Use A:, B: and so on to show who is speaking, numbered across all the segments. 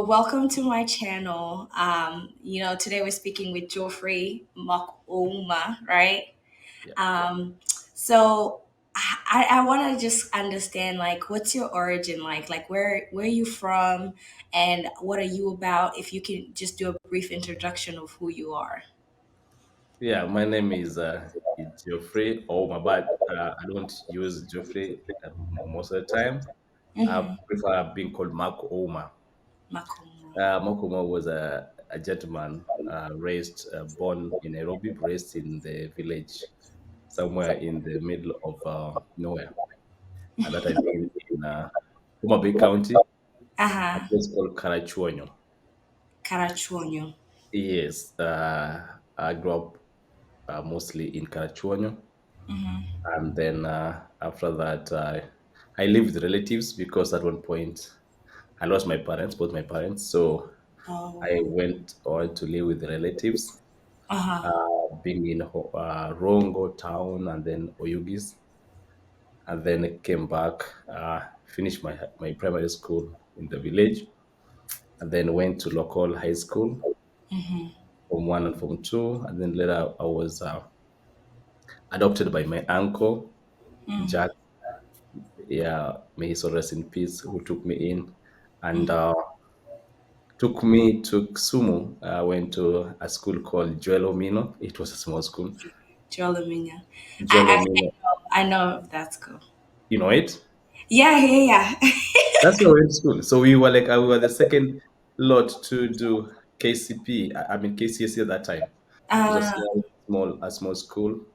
A: Welcome to my channel. Today we're speaking with Geoffrey Makoma, right?
B: Yeah,
A: Um, so I want to just understand, like, what's your origin like? Like, where are you from, and what are you about? If you can just do a brief introduction of who you are.
B: yeah. My name is Geoffrey. Oh, my bad. I don't use Geoffrey most of the time. I
A: Mm-hmm.
B: prefer being called Mark Oma.
A: Makoma.
B: Mark Oma was a gentleman born in Nairobi, raised in the village somewhere in the middle of nowhere. And that I mean in Homa Bay County,
A: Uh
B: a
A: huh.
B: place called Karachuonyo.
A: Karachuonyo.
B: Yes, I grew up mostly in Karachuonyo.
A: Mm-hmm.
B: And then after that, I lived with relatives because at one point I lost my parents, both my parents. So I
A: Oh.
B: went on to live with relatives,
A: Uh huh.
B: being in Rongo town and then Oyugis. And then I came back, finished my primary school in the village, and then went to local high school,
A: Mm-hmm.
B: Form 1 and Form 2. And then later I was adopted by my uncle,
A: Mm-hmm.
B: Jack. Yeah, may he so rest in peace, who took me in and
A: Mm-hmm.
B: took me to Kisumu. I went to a school called Joel Omino. It was a small school.
A: Jolomina.
B: Joel
A: I
B: Omino,
A: know, I know that's cool.
B: you know it?
A: Yeah, yeah, yeah.
B: That's where we went to school. So we were like, we were the second lot to do KCP. I mean KCSE at that time. It was a
A: uh,
B: small school,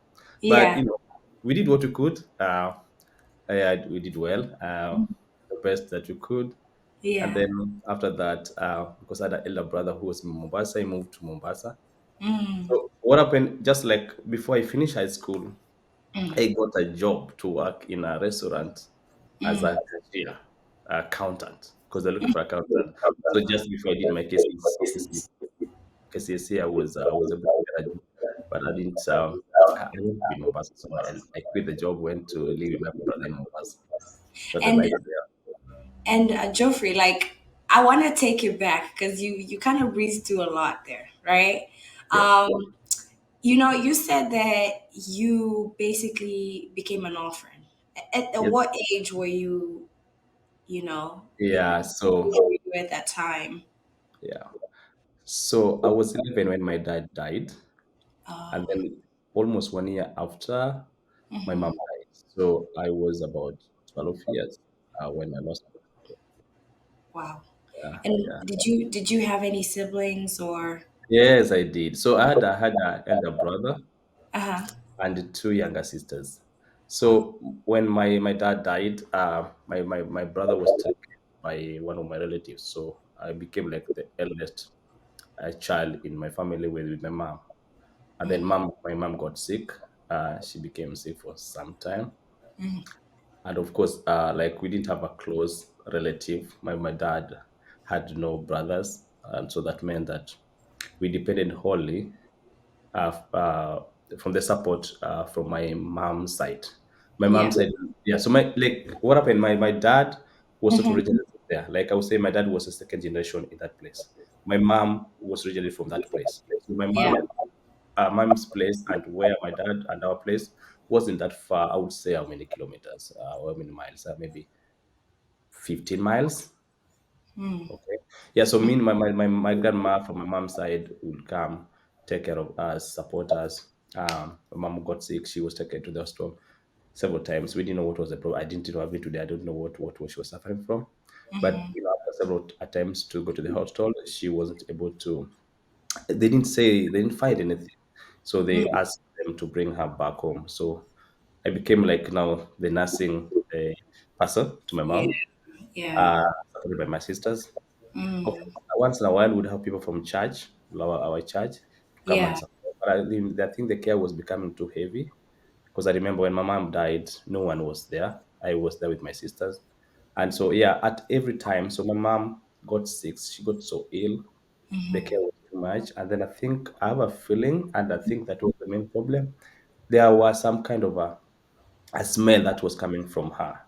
B: but
A: yeah,
B: we did what we could. Yeah, we did well, the best that we could. And
A: yeah.
B: then after that, because I had an elder brother who was in Mombasa, I moved to Mombasa.
A: Mm,
B: So what happened? Just like before I finished high school,
A: mm,
B: I got a job to work in a restaurant as
A: mm,
B: a cashier, accountant, because they're looking for accountant. So just before I did my KCSE, I was able to get a job, but I didn't. I went to be in Mombasa, so I quit the job, went to live with my brother in Mombasa. That's the
A: and
B: life there.
A: Joffrey, like, I want to take you back because you kind of breezed through a lot there, right?
B: Yeah,
A: Um, you said that you basically became an orphan. At
B: yeah,
A: what age were you?
B: yeah.
A: Who
B: So
A: were you at that time?
B: yeah, so I was 11 when my dad died, and
A: Oh,
B: then almost 1 year after, my mom
A: mhm.
B: died. So I was about 12 years when I lost my dad.
A: Wow.
B: Yeah,
A: And
B: yeah.
A: did you have any siblings or?
B: Yes, I did. So I had an elder brother
A: Uh-huh.
B: and two younger sisters. So when my dad died, my brother was taken by one of my relatives. So I became like the eldest child in my family with my mom. And then my mom got sick. She became sick for some time.
A: Mhm.
B: And of course, like we didn't have a close relative. My dad had no brothers, and so that meant that we depended wholly uh, uh, from the support from my mom's side. My
A: Yeah.
B: mom said, yeah. So my like what happened? My dad was not
A: Mhm.
B: originally from there. Like I would say, my dad was a second generation in that place. My mom was originally from that place. So my
A: Yeah.
B: mom's place and where my dad and our place wasn't that far. I would say how many kilometers or how many miles? Maybe 15 miles.
A: Mm.
B: Okay. Yeah, so me and my grandma from my mom's side would come, take care of us, support us. My mom got sick. She was taken to the hospital several times. We didn't know what was the problem. I didn't know even today. I don't know what she was suffering from. But
A: Mhm.
B: after several attempts to go to the hospital, she wasn't able to. They didn't find anything. So they
A: Mm.
B: asked them to bring her back home. So I became like now the nursing person to my
A: Yeah.
B: mom,
A: Yeah.
B: supported by my sisters. Of
A: Mm.
B: course, once in a while, we'd have people from church, our church, to come and
A: Yeah.
B: support. But I think the care was becoming too heavy because I remember when my mom died, no one was there. I was there with my sisters. And so, yeah, at every time, so my mom got sick. She got so ill. The care was too much. And then I think I have a feeling, and I think that was the main problem. There was some kind of a smell that was coming from her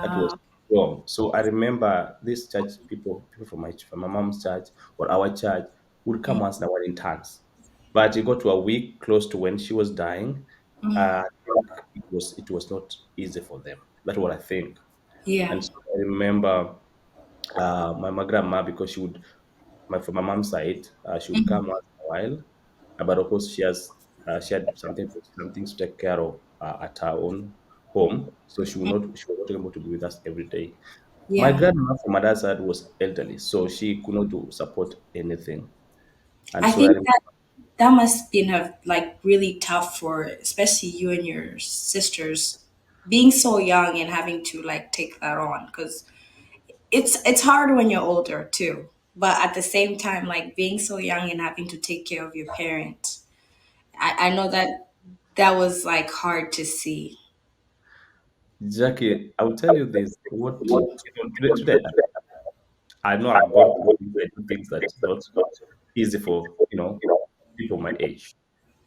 B: that was
A: Uh,
B: strong. So I remember this church people from my mom's church or our church would come once in a while in turns. But it got to a week close to when she was dying. I think it was not easy for them. That's what I think.
A: Yeah.
B: And so I remember my grandma, because from my mom's side, she would come once in a while. But of course, she had some things to take care of at her own home, so she was not able to be with us every day. My
A: Yeah.
B: grandma from my dad's side was elderly, so she could not do support anything. And
A: I
B: so I
A: think
B: remember,
A: that must been have like really tough for especially you and your sisters being so young and having to like take that on because it's hard when you're older too. But at the same time, like being so young and having to take care of your parents, I know that that was like hard to see.
B: Jackie, I will tell you this. Today, I know I've gone through things, I do things that not easy for people my age.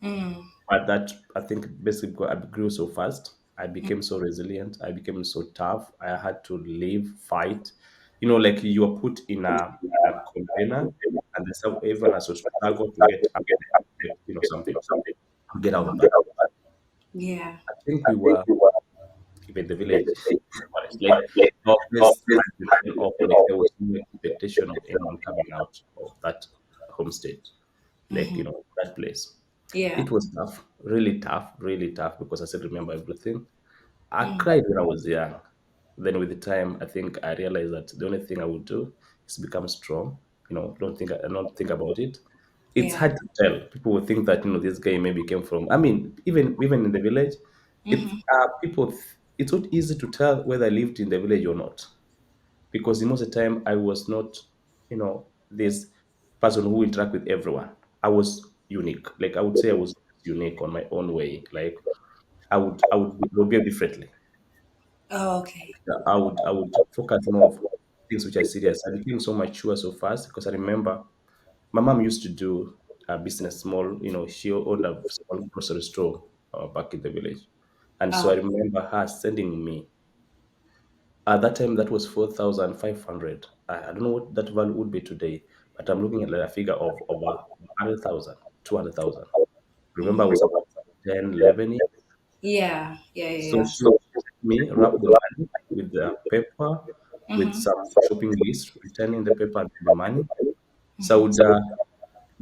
A: Mm,
B: But that, I think, basically because I grew so fast, I became so resilient, I became so tough. I had to live, fight. Like you are put in a container, and everyone has to struggle to get up there, get something to get out of that.
A: yeah.
B: I think we were even the village, honest. Like our place had been written off. Like there was no expectation of anyone coming out of that homestead, like that place.
A: Yeah.
B: It was tough, really tough, because I still remember everything. I
A: Mm,
B: cried when I was young. Then with the time, I think I realized that the only thing I would do is become strong. Don't think about it. It's
A: yeah.
B: hard to tell. People will think that this guy maybe came from. I mean, even in the village, it's people. It's not easy to tell whether I lived in the village or not, because most of the time I was not, this person who interact with everyone. I was unique. Like I would say, I was unique on my own way. Like I would behave differently.
A: Oh, okay.
B: I would focus more of things which are serious. I became so mature so fast because I remember my mom used to do a business small. She owned a small grocery store back in the village, and so I
A: Oh,
B: remember her sending me. At that time, that was 4,500. I don't know what that value would be today, but I'm looking at like a figure of over 100,000, 200,000. Remember, I was about 10, 11 years.
A: yeah. Yeah.
B: So
A: Yeah.
B: she would let me wrap the money with the paper, with
A: Yeah.
B: some shopping list, returning the paper and the money. So I would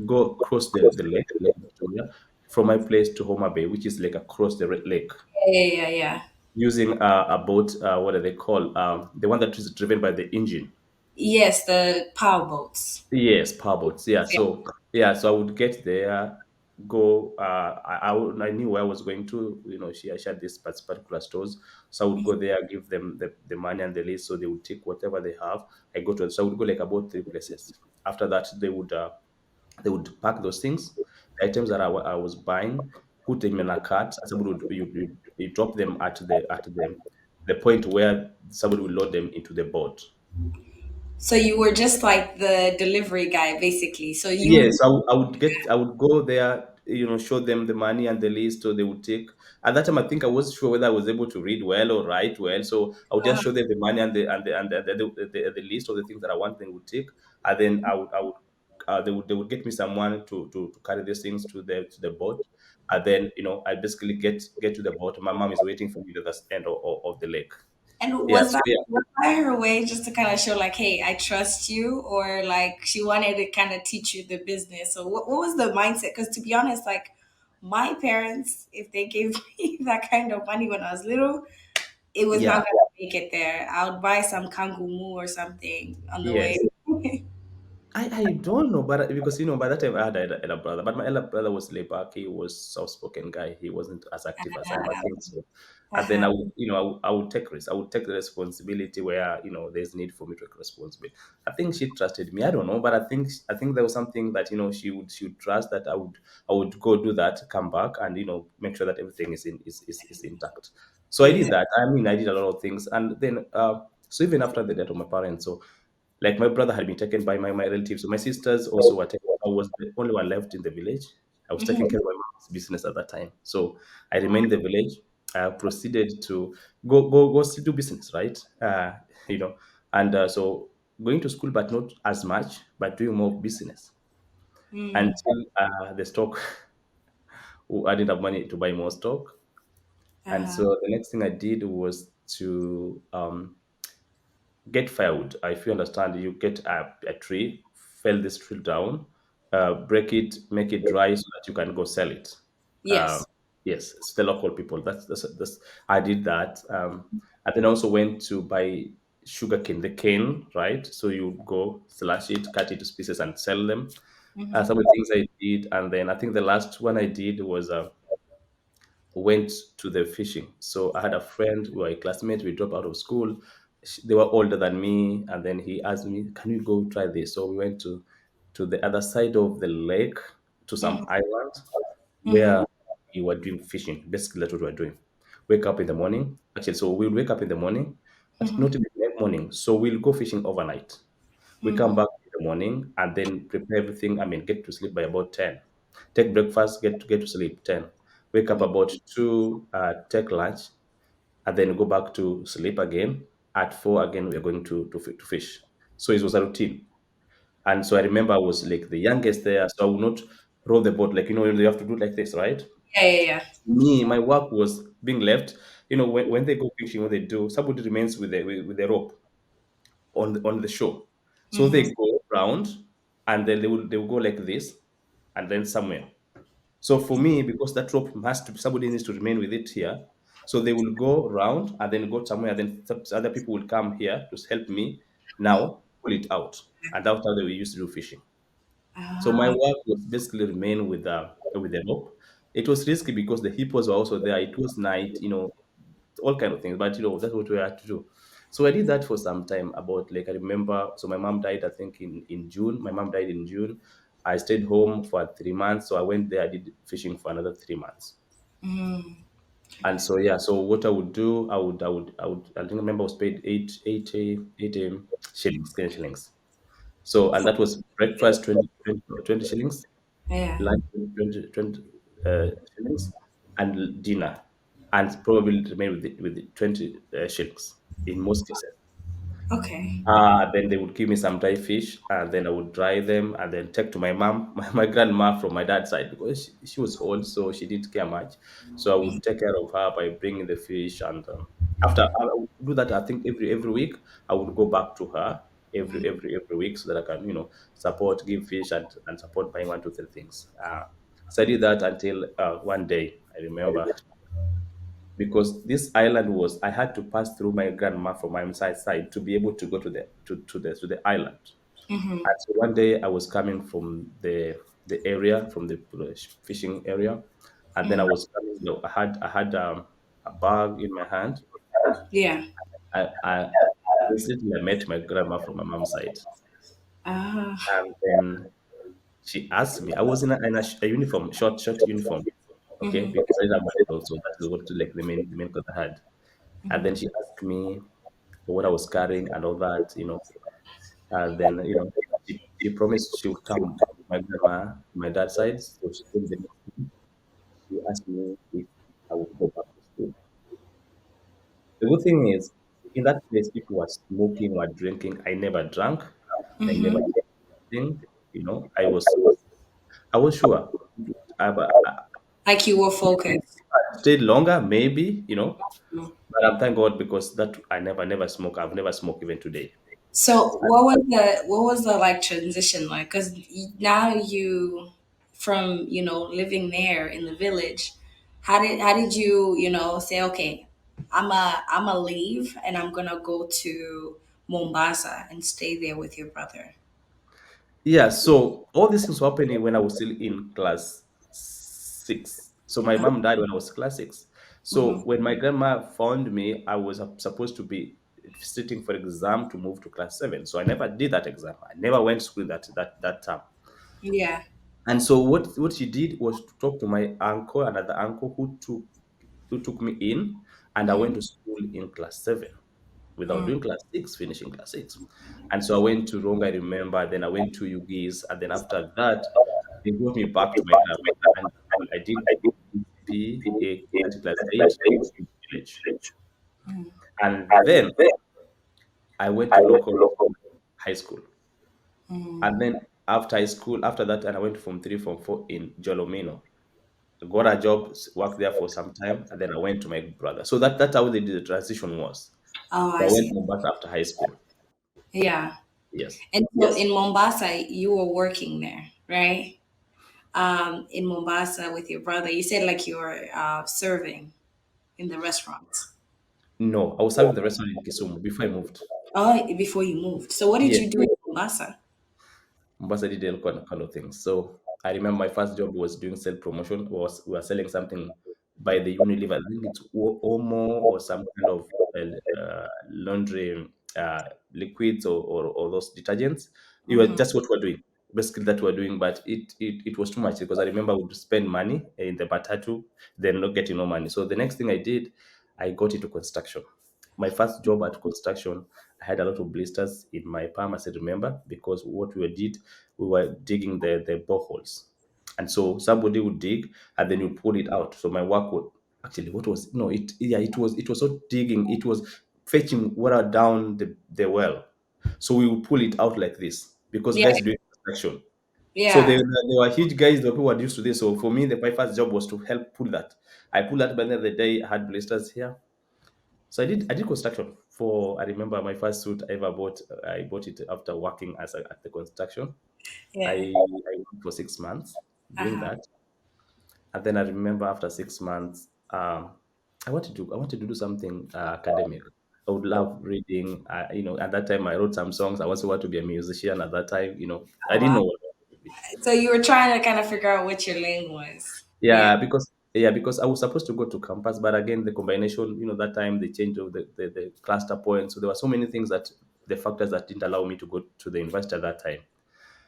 B: go across the lake, Lake Victoria, from my place to Homa Bay, which is like across the lake,
A: Yeah. Yeah. Yeah.
B: using a boat. What do they call? The one that is driven by the engine.
A: Yes, the power boats.
B: Yes, power boats. Yeah.
A: Yeah.
B: So I would get there, go. I knew where I was going to. She had these particular stores, so I would go there, give them the money and the list, so they would take whatever they have. So I would go like about three places. After that, they would pack those things, the items that I was buying, put them in a cart, and somebody would you drop them at the point where somebody will load them into the boat.
A: So you were just like the delivery guy, basically. So you,
B: Yes, I would go there, show them the money and the list, so they would take. At that time, I think I wasn't sure whether I was able to read well or write well, so I would just show them the money and the list of the things that I want them would take, and then they would get me someone to carry these things to the boat, and then I basically get to the boat. My mom is waiting for me at the end of the lake.
A: and
B: Yeah,
A: was
B: so
A: that
B: yeah,
A: was that her way just to kind of show like, hey, I trust you, or like she wanted to kind of teach you the business? So what was the mindset? Because to be honest, like my parents, if they gave me that kind of money when I was little, it was
B: yeah.
A: not gonna make it there. I would buy some kangumu or something on the way.
B: Yes. I don't know, but because by that time I had an elder brother, but my elder brother was laid back. He was soft-spoken guy. He wasn't as active as I am. I think so. And then
A: Uh-huh.
B: I would take risks. I would take the responsibility where there's need for me to take responsibility. I think she trusted me. I don't know, but I think there was something that she would trust that I would go do that, come back, and make sure that everything is intact. So I did
A: Yeah.
B: that. I mean, I did a lot of things, and then so even after the death of my parents, so like my brother had been taken by my relatives. So my sisters also were taken. I was the only one left in the village. I was taking care of my mom's business at that time. So I remained in the village. I proceeded to go still do business, right? You know, and so going to school, but not as much, but doing more business
A: Mm.
B: until the stock. I didn't have money to buy more stock, and
A: Uh-huh.
B: so the next thing I did was to get firewood. If you understand, you get a tree, fell this tree down, break it, make it dry so that you can go sell it. Uh,
A: Yes.
B: yes, it's the local people. That's I did that, and then I also went to buy sugar cane, the cane, right? So you go slash it, cut it to pieces, and sell them.
A: Mm-hmm.
B: Some of the things I did, and then I think the last one I did was went to the fishing. So I had a friend, we were a classmate, we dropped out of school. They were older than me, and then he asked me, "Can we go try this?" So we went to the other side of the lake, to some
A: Mm-hmm.
B: island
A: Mm-hmm.
B: where we were doing fishing. Basically, that's what we were doing. Wake up in the morning. Actually, so we'll wake up in the morning, but
A: Mm-hmm.
B: not in the morning. So we'll go fishing overnight. We come
A: Mm-hmm.
B: back in the morning and then prepare everything. I mean, get to sleep by about 10. Take breakfast, get to sleep 10. Wake up about 2, take lunch, and then go back to sleep again. At 4 again, we are going to fish. So it was a routine. And so I remember I was like the youngest there, so I would not row the boat like, you have to do it like this, right?
A: Yeah, yeah, yeah.
B: Me, my work was being left. When they go fishing, what they do, somebody remains with the rope on the shore. So
A: Mm-hmm.
B: they go round, and then they will go like this, and then somewhere. So for me, because that rope must to somebody needs to remain with it here. So they will go round and then go somewhere. Then other people will come here to help me now pull it out, and that's how we used to do fishing. So my
A: Ah.
B: work was basically remain with the rope. It was risky because the hippos were also there. It was night, all kind of things. But that's what we had to do. So I did that for some time. About like I remember. So my mom died, I think in June. My mom died in June. I stayed home for 3 months. So I went there. I did fishing for another 3 months.
A: Mm.
B: And so yeah. So what I would do, I would. I think I remember I was paid eight shillings, 10 shillings. So and that was breakfast 20 shillings,
A: Yeah.
B: lunch 20 shillings, and dinner, and probably remain with the 20 shillings in most cases.
A: Okay.
B: Then they would give me some dry fish, and then I would dry them and then take to my mom, my grandma from my dad's side, because she was old, so she didn't care much. So I would take care of her by bringing the fish, and after I would do that, I think every week I would go back to her every week so that I can support, give fish, and support buying one, two, three things. So I did that until one day I remember, because this island was I had to pass through my grandma from my side to be able to go to the island.
A: Mm-hmm.
B: And so one day I was coming from the area, from the fishing area, and then I
A: Mm-hmm.
B: was coming. I had a bag in my hand.
A: Yeah.
B: I recently I met my grandma from my mom's side,
A: Ah.
B: and then she asked me. I was in a uniform, short uniform. Okay,
A: Mm-hmm.
B: because I didn't have money also. That is what like the main clothes I had. And then she asked me what I was carrying and all that, And then, she promised she would come with my grandma, my dad's side. So she came the next day. She asked me if I would go back to school. The good thing is, in that place, people were smoking, were drinking. I never drank. I never
A: Mm-hmm.
B: did anything. I was sure. I
A: Like you were focused.
B: stayed longer, maybe, but I'm thank God because that I never smoke. I've never smoked even today.
A: So what was the like transition like? Because now you from living there in the village, how did you say okay, I'm a leave and I'm gonna go to Mombasa and stay there with your brother.
B: Yeah, so all these things were happening when I was still in class 6. So my mom died when I was class 6. So
A: Mm-hmm.
B: when my grandma found me, I was supposed to be sitting for exam to move to class 7. So I never did that exam. I never went to school that term.
A: Yeah.
B: And so what she did was to talk to my uncle, another uncle who took me in, and I went
A: Mm-hmm.
B: to school in class 7 without
A: Mm.
B: doing class 6, finishing class 6. And so I went to Ronga, I remember, then I went to Ugis, and then after that, they brought me back to my grandma. And I did PCP, a class 8, college. And then I went to local high school. And then after high school, after that, and I went from three, from four in Jolomino. Got a job, worked there for some time, and then I went to my brother. So that's how the transition was.
A: Oh,
B: So
A: I
B: I went
A: see.
B: to Mombasa after high school.
A: Yeah.
B: Yes.
A: And so in Mombasa, you were working there, right? In Mombasa with your brother. You said like you were serving in the restaurants.
B: No, I was serving the restaurant in Kisumu before I moved.
A: Oh, before you moved. So what did
B: Yes.
A: you do in Mombasa?
B: Mombasa did all kind of things. So I remember my first job was doing sales promotion. Was We were selling something by the Unilever. I think it's Omo or some kind of laundry liquids or those detergents. It was
A: Hmm.
B: just what we're doing. Basically, that we're doing, but it was too much because I remember I would spend money in the matatu, then not getting no money. So the next thing I did, I got into construction. My first job at construction, I had a lot of blisters in my palm, as I remember, because what did, we were digging the boreholes. And so somebody would dig and then you pull it out. So my work would actually, what was, no, it was not digging, it was fetching water down the well. So we would pull it out like this because
A: Yeah,
B: guys doing construction. So
A: yeah.
B: they were huge guys, the people were used to this. So for me, my first job was to help pull that. I pulled that by the end of the day, I had blisters here. So I did construction for, I remember my first suit I ever bought. I bought it after working at the construction.
A: Yeah.
B: I worked for 6 months doing
A: Uh-huh.
B: that, and then I remember after 6 months, I wanted to do something academic. I would love reading. At that time I wrote some songs. I also wanted to be a musician. At that time, I
A: Oh,
B: didn't
A: wow.
B: know what I wanted to be.
A: So you were trying to kind of figure out what your lane was. Yeah.
B: Yeah, because I was supposed to go to campus, but again, the combination, that time they changed of the cluster points. So there were so many things, that the factors that didn't allow me to go to the university at that time.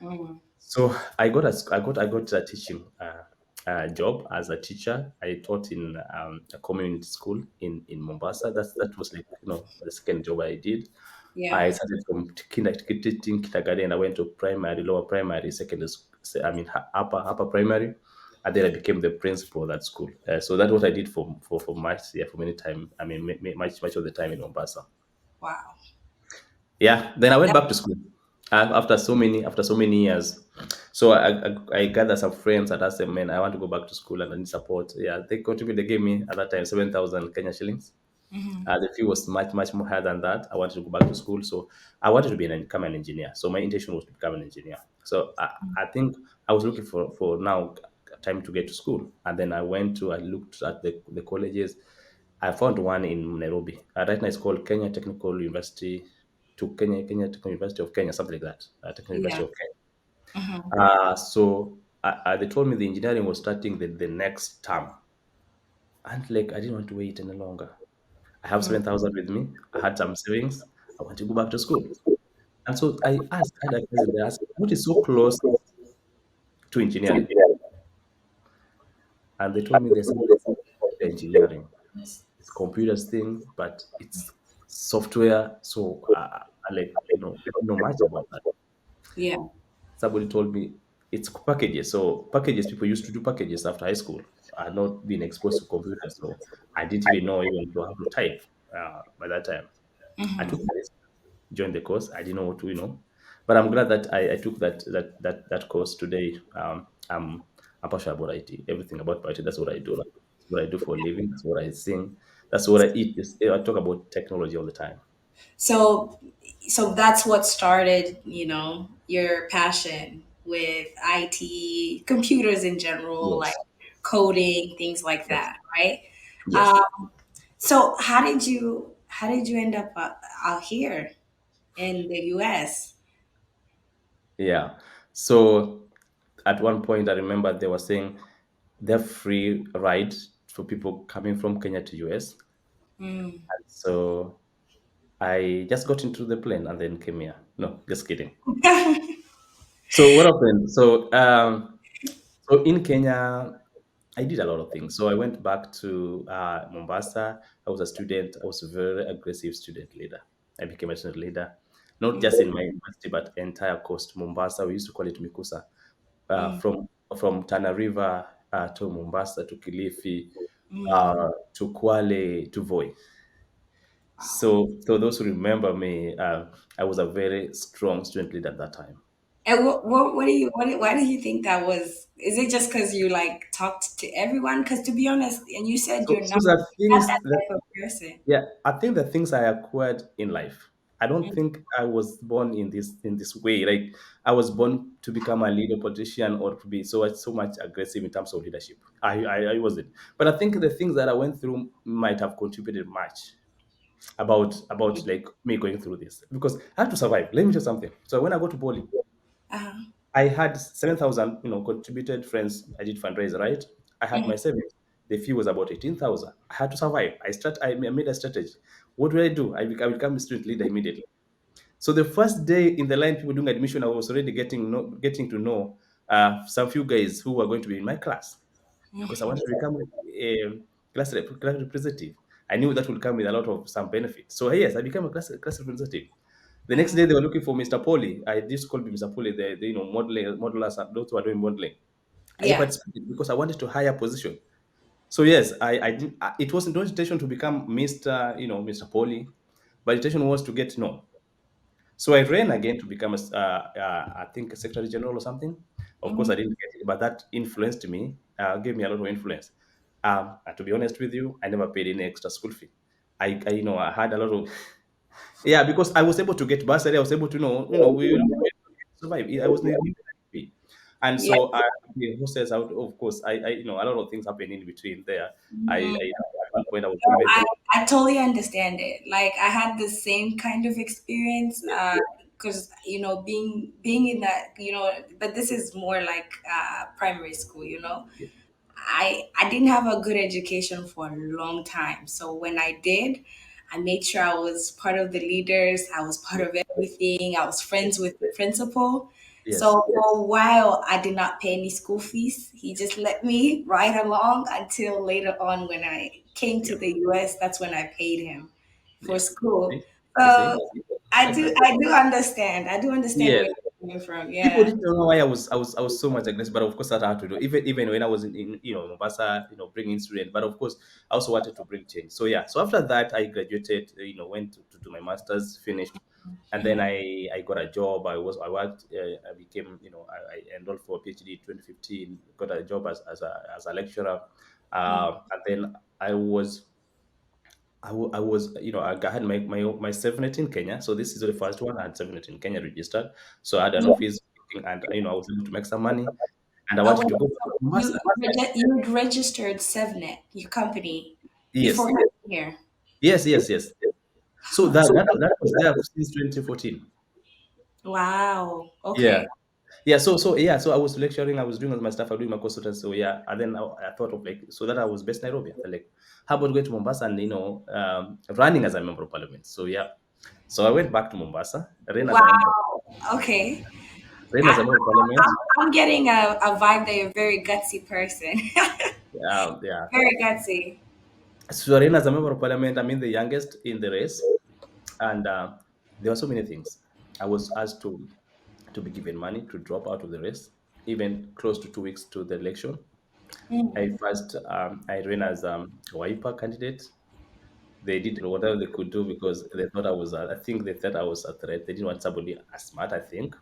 A: Mm.
B: So I got a teaching job as a teacher. I taught in a community school in Mombasa. That was like the second job I did. I
A: Yeah.
B: started from teaching kindergarten. I went to primary, lower primary, secondary. I mean upper primary, and then I became the principal of that school. So that's what I did for much, yeah, for many time. I mean, much of the time in Mombasa.
A: Wow.
B: Yeah, then I went
A: That,
B: back to school after so many years. So I gathered some friends and asked them, man, I want to go back to school and I need support. Yeah, they contributed. They gave me at that time 7,000 Kenya shillings.
A: mhm.
B: The fee was much more higher than that. I wanted to go back to school, so I wanted to become an engineer. So my intention was to become an engineer. So I think I was looking for now time to get to school, and then I looked at the colleges. I found one in Nairobi. Right now it's called Kenya Technical University to Kenya Technical University of Kenya, something like that. Technical University
A: Yeah.
B: of Kenya.
A: Mhm.
B: So they told me the engineering was starting the next term, and like I didn't want to wait any longer. I have
A: Mm.
B: 7,000 with me. I had some savings. I want to go back to school. And so I had a cousin, they asked, what is so close to engineering? And they told me there's something called engineering. It's computers thing, but it's software. So I don't know much about that.
A: Yeah.
B: Somebody told me it's packages. So packages, people used to do packages after high school. I had not been exposed to computers, so I didn't even know even how to type by that time. I took
A: Mhm.
B: the risk, joined the course. I didn't know what but I'm glad that I took that course today. I'm passionate about IT. Everything about IT. That's what I do. That's what I do for a living. That's what I sing. That's what I eat. I talk about technology all the time.
A: So so that's what started, your passion with IT, computers in general, like
B: Yes.
A: coding, things like
B: Yes.
A: that, right?
B: Yes.
A: So how did you end up out here in the US?
B: Yeah. So at one point, I remember they were saying they're free ride for people coming from Kenya to US.
A: Mm.
B: So I just got into the plane and then came here. No, just kidding. So what happened? So in Kenya, I did a lot of things. So I went back to Mombasa. I was a student. I was a very aggressive student leader. I became a student leader, not just in my university, but entire coast, Mombasa. We used to call it Mikusa.
A: Mm.
B: From Tana River to Mombasa to Kilifi. to Kwale to Voi. So those who remember me, I was a very strong student leader at that time.
A: And what do you, why do you think that was? Is it just because you like talked to everyone? Because to be honest, and you said
B: So,
A: you're
B: so the
A: not
B: things
A: that
B: that
A: type of person.
B: yeah, I think the things I acquired in life. I don't think I was born in this way. Like I was born to become a leader politician or to be so much aggressive in terms of leadership. I wasn't. But I think the things that I went through might have contributed much about like me going through this because I had to survive. Let me tell you something. So when I go to Bali,
A: Uh-huh.
B: I had 7,000, contributed friends. I did fundraise, right? I had my savings. The fee was about 18,000. I had to survive. I made a strategy. What did I do? I became a student leader immediately. So the first day in the line, people doing admission, I was already getting to know some few guys who were going to be in my class because I wanted to become a class representative. I knew that would come with a lot of some benefit. So yes, I became a class representative. The next day they were looking for Mr. Polly. I just called him Mr. Polly, the modelers, those who are doing modeling. I
A: Yeah.
B: participated because I wanted to higher position. So yes, I did. It wasn't not intention to become Mr. Mr. Polly, but intention was to get known. So I ran again to become I think a secretary general or something. Of course, I didn't get it, but that influenced me, gave me a lot of influence. And to be honest with you, I never paid any extra school fee. I had a lot of yeah, because I was able to get bursary. I was able to we survive. I was needing pay, and
A: Yeah.
B: so the hostels out. Of course, a lot of things happened in between there. At one point I was given
A: I, I totally understand it. Like I had the same kind of experience
B: yes,
A: because being in that, but this is more like primary school,
B: yes,
A: I didn't have a good education for a long time. So when I did, I made sure I was part of the leaders. I was part
B: yes,
A: of everything. I was
B: yes,
A: friends with the principal.
B: yes,
A: So for a while, I did not pay any school fees. He just let me ride along until later on when I came to
B: yeah,
A: the US. That's when I paid him for
B: yeah.
A: school.
B: See, you see,
A: So I do,
B: aggressive.
A: I do understand. I do understand where
B: Yes.
A: you're coming from.
B: People
A: Yeah.
B: didn't know why I was so much aggressive, but of course that I had to do. Even when I was in Mombasa, bringing students, but of course I also wanted to bring change. So yeah, so after that I graduated, went to do my masters, finished, and then I got a job. I worked, I became, I enrolled for a PhD in 2015, got a job as a lecturer, and then I was, I had my Sevenett in Kenya. So this is the first one. I had Sevenett in Kenya registered. So I had an office, and I was able to make some money. And I
A: Oh,
B: wanted
A: wait,
B: to go
A: so
B: to Mombasa.
A: you registered Sevenett, your company, before
B: Yes,
A: coming here.
B: yes. So that was there since 2014.
A: Wow.
B: Yeah,
A: Okay.
B: yeah. So I was lecturing. I was doing all my stuff. I was doing my consultants. So yeah, and then I thought of like so that I was based in Nairobi. I thought like, how about going to Mombasa and running as a member of parliament. So yeah, so I went back to Mombasa,
A: Wow. Okay.
B: ran as
A: I,
B: a member of parliament.
A: I'm getting a vibe that you're a very gutsy person.
B: Yeah.
A: Very gutsy.
B: So Ren, as a member of parliament, I'm in the youngest in the race, and there were so many things. I was asked to be given money to drop out of the race, even close to 2 weeks to the election. I ran as a Wiper candidate. They did whatever they could do because they thought I was. I think they thought I was a threat. They didn't want somebody as smart. I think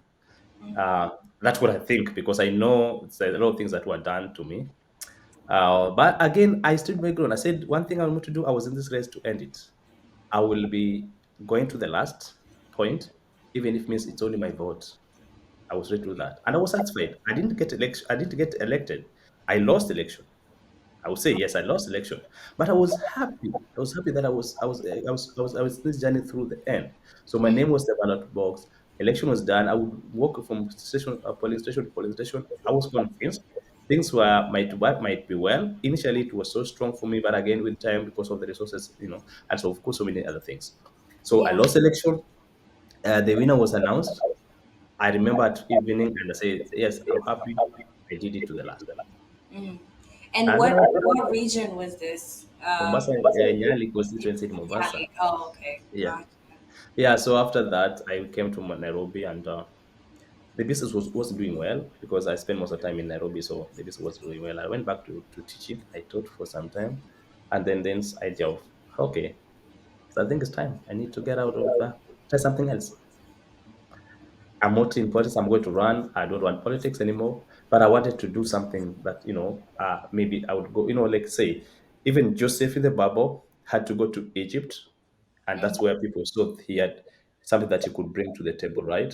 B: uh, that's what I think because I know it's a lot of things that were done to me. But again, I stood my ground. I said one thing I want to do. I was in this race to end it. I will be going to the last point, even if it means it's only my vote. I was ready to do that, and I was satisfied. I didn't get election. I didn't get elected. I lost election. I would say yes, I lost election, but I was happy. I was happy that I was this journey through the end. So my name was the ballot box. Election was done. I would walk from polling station to polling station. I was convinced things might be well. Initially, it was so strong for me, but again, with time, because of the resources, and so of course, so many other things. So I
A: Yeah.
B: lost election. The winner was announced. I remember at evening, and I said, "Yes, I'm happy. I did it to the last."
A: And
B: And
A: what region was this?
B: Mombasa, Nyali constituency in Mombasa.
A: Cali. Oh, okay.
B: Yeah.
A: Gotcha.
B: Yeah. So after that, I came to Nairobi, and the business wasn't doing well because I spent most of the time in Nairobi. So the business was doing well. I went back to teaching. I taught for some time. And then this idea of, okay, so I think it's time. I need to get out of try something else. I'm not in politics. I'm going to run. I don't want politics anymore. But I wanted to do something that, maybe I would go, like say, even Joseph in the Bible had to go to Egypt, and that's where people saw he had something that he could bring to the table, right?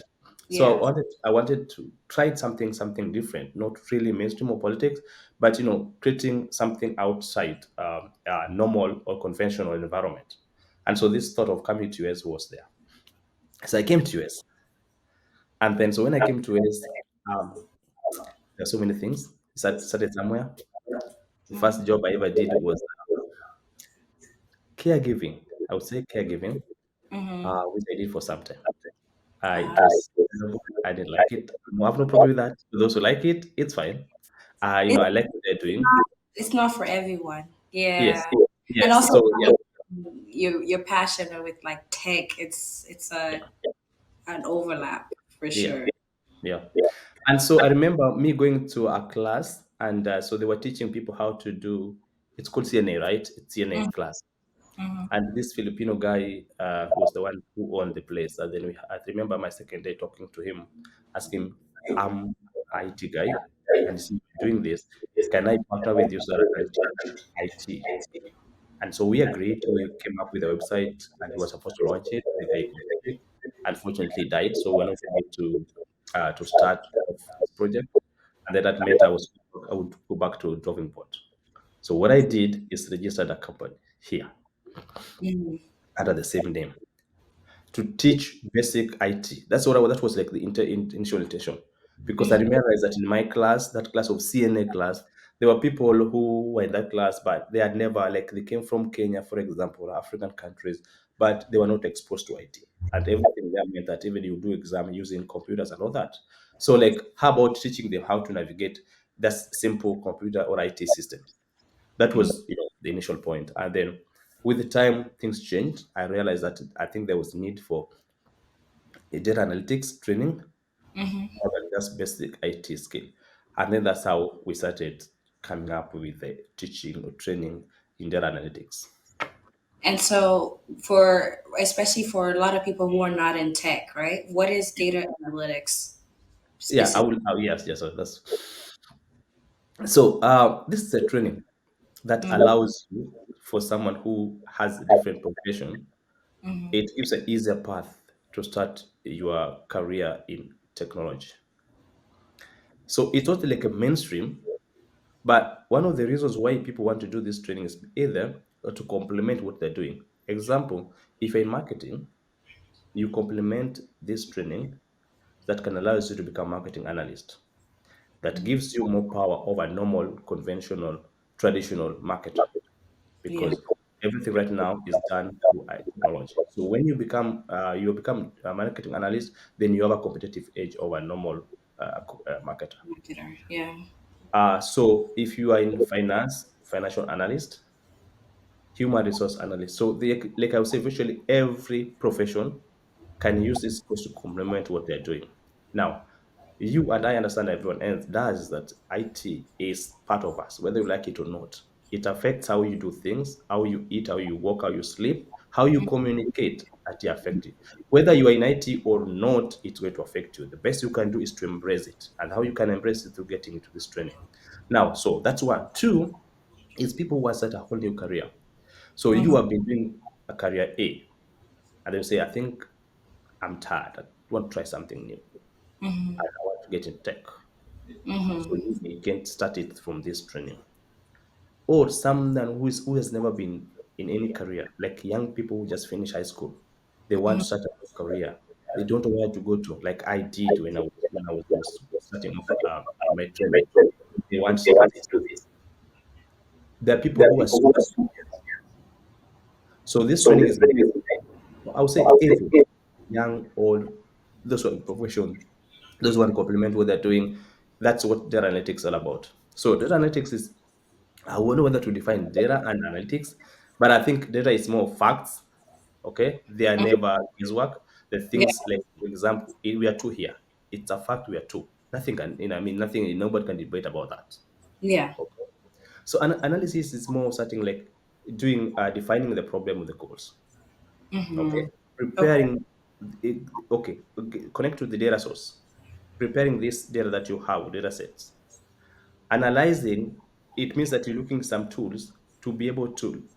B: So
A: Yeah.
B: I wanted to try something different, not really mainstream or politics, but creating something outside normal or conventional environment. And so this thought of coming to US was there. So I came to US, and then so when I came to US, um, there are so many things. Started somewhere. The first job I ever did was caregiving. I would say caregiving,
A: Mm-hmm.
B: which I did for some time. It
A: Uh,
B: was terrible. I didn't like it. I have no problem with that. For those who like it, it's fine.
A: it's
B: I like what they're doing.
A: not, it's not for everyone.
B: Yes,
A: Yeah. And
B: yes.
A: also
B: So yeah,
A: you're passionate with like tech. It's a an overlap for
B: yeah,
A: sure.
B: yeah. And so I remember me going to a class, and so they were teaching people how to do. It's called CNA, right? It's CNA class. And this Filipino guy was the one who owned the place. And then I remember my second day talking to him, asking him, I'm IT guy, and see you doing this. Can I partner with you so that I can teach IT? And so we agreed. We came up with a website, and he was supposed to launch it. The guy got sick, unfortunately died, so we're not able to start off this project. And then that meant I would go back to drawing board. So what I did is registered a company here under the same name to teach basic IT. That was like the initial intention, because I realized that in my class, that class of CNA class, there were people who were in that class, but they had never like they came from Kenya, for example, or African countries, but they were not exposed to IT. And everything there meant that even you do exam using computers and all that. So like, how about teaching them how to navigate that simple computer or IT systems? That was the initial point. And then with the time things changed. I realized that I think there was need for a data analytics training more than just basic IT skill. And then that's how we started coming up with the teaching or training in data analytics.
A: And so for especially for a lot of people who are not in tech, right? What is data analytics
B: Yeah, I
A: specifically?
B: will. Yes, yes. So this is a training that allows you, for someone who has a different profession, it gives an easier path to start your career in technology. So it's not like a mainstream, but one of the reasons why people want to do this training is either to complement what they're doing. Example, if you're in marketing, you complement this training that can allow you to become marketing analyst. That gives you more power over normal, conventional, traditional marketer,
A: Yeah.
B: because everything right now is done through technology. So when you become a marketing analyst, then you have a competitive edge over normal marketer.
A: Marketer. Yeah.
B: So if you are in finance, financial analyst, human resource analyst, so like I would say, virtually every profession can use this course to complement what they're doing. Now, you and I understand everyone else does that IT is part of us, whether you like it or not. It affects how you do things, how you eat, how you work, how you sleep, how you communicate. IT affect you. Whether you are in IT or not, it's going to affect you. The best you can do is to embrace it. And how you can embrace it through getting into this training. Now, so that's one. Two is people who are set a whole new career. So you have been doing a career A, and they say, I think I'm tired. I want to try something new. I want to get in tech. So you can start it from this training. Or someone who has never been in any career, like young people who just finish high school. They want to start a new career. They don't know where to go to, like I did when I was starting off my training. They want to do this. There are people who are students. So this training is made, I would say, everyone, young, old, those who are in profession, those who want to complement what they're doing. That's what data analytics is all about. So data analytics is, I wonder whether to define data and analytics, but I think data is more facts. Okay, they are never guesswork. The
A: Yeah.
B: things like, for example, we are two here. It's a fact we are two. Nothing can, I mean, nothing. Nobody can debate about that.
A: Yeah.
B: Okay. So analysis is more something like, doing defining the problem with the goals. Okay,
A: Okay.
B: preparing it, okay, connect to the data source, preparing this data that you have, data sets. Analyzing, it means that you're looking some tools to be able to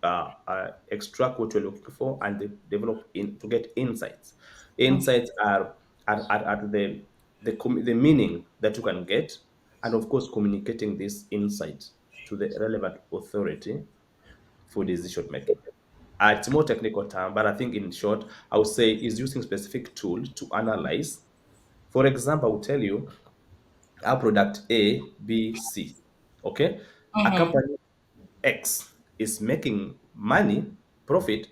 B: extract what you're looking for and develop in to get insights. Insights are the meaning that you can get, and of course communicating this insight to the relevant authority for decision making. It's more technical term, but I think in short, I would say is using specific tool to analyze. For example, I will tell you our product A, B, C. Okay, a
A: Mm-hmm.
B: company X is making money, profit,